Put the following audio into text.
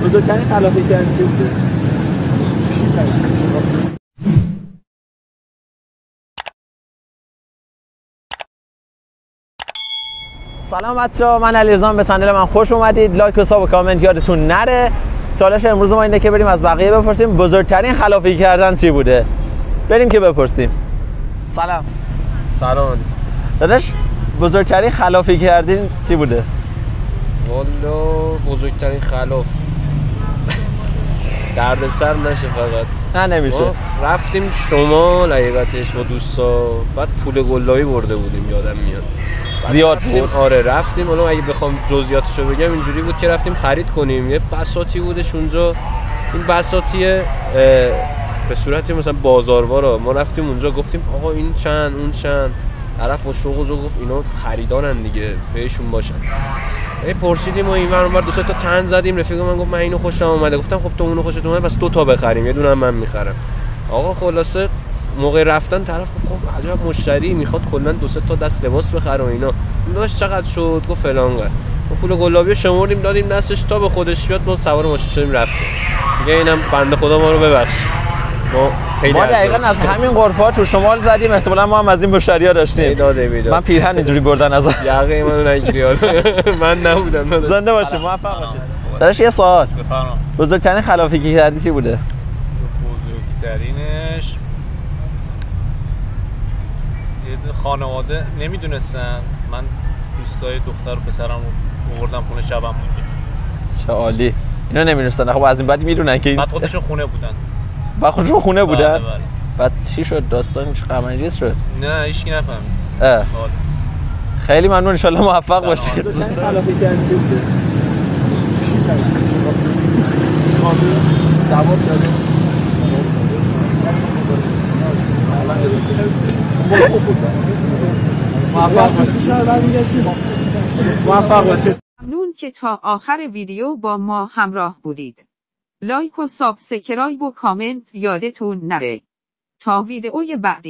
بزرگترین خلافی که چی بوده؟ سلام بچه‌ها، من علیرضا. به کانال من خوش اومدید. لایک و ساب و کامنت یادتون نره. چالش امروز ما اینه که بریم از بقیه بپرسیم بزرگترین خلافی کردن چی بوده. بریم که بپرسیم. سلام داداش، بزرگترین خلافی کردین چی بوده؟ والا بزرگترین خلاف دردسر نشه فقط نه نمیشه. رفتیم شمال حقیقتش با دوستا، بعد پول گلابی برده بودیم یادم میاد. زیاد بود. آره رفتیم، حالا اگه بخوام جزئیاتشو بگم اینجوری بود که رفتیم خرید کنیم. یه بساطی بودش اونجا، این بساطیه به صورت مثلا بازاروارا. ما رفتیم اونجا گفتیم آقا این چند اون چند، طرف و شوق گفت اینا خریدارن دیگه بهشون باشن. پرسیدیم و این ور دو سه تا تن زدیم. رفیق من گفت من اینو خوشم اومده. گفتم خب تو اونو خوشت اومده پس 2 تا بخریم، یه دونه من میخرم. آقا خلاصه موقع رفتن طرف گفت خب عجب مشتری میخواد کلا 2 3 تا دست لباس بخره و اینا. داشت چقدر شد؟ گفت فلان قد. ما پول گلابی شمردیم دادیم دستش تا به خودش بیاد. ما سوار ماشین شدیم رفتیم. میگه اینم بنده خدا ما رو ببخش. ما دقیقاً از همین غرفات تو شمال زدیم، احتمالاً ما هم از این مشتری‌ها داشتیم. میداد من پیرهن اینجوری بردن ازم. یقه منو نگیری حالا. من نبودم. زنده باشید، موفق باشید. داداش یه سوال. بفرمایید. بزرگترین خلافی که کردی چی بوده؟ بزرگترینش یه خانواده نمیدونستن من دوستای دختر و پسرم رو آوردم خونه شبم بود. چه عالی. اینا نمیدونستن. خب از این بعد میدونن که بعد خودشون خونه بودن. بعد خودشون خونه بودن؟ بله. بعد چی شد؟ داستان چه غم‌انگیز شد؟ نه هیچکی نفهمید. خیلی ممنون، ان شاءالله موفق باشید. خلافی کردن چی بوده؟ جواب داده. موفق باشید. ممنون که تا آخر ویدیو با ما همراه بودید. لایک و سابسکرایب و کامنت یادتون نره. تا ویدئوی بعدی.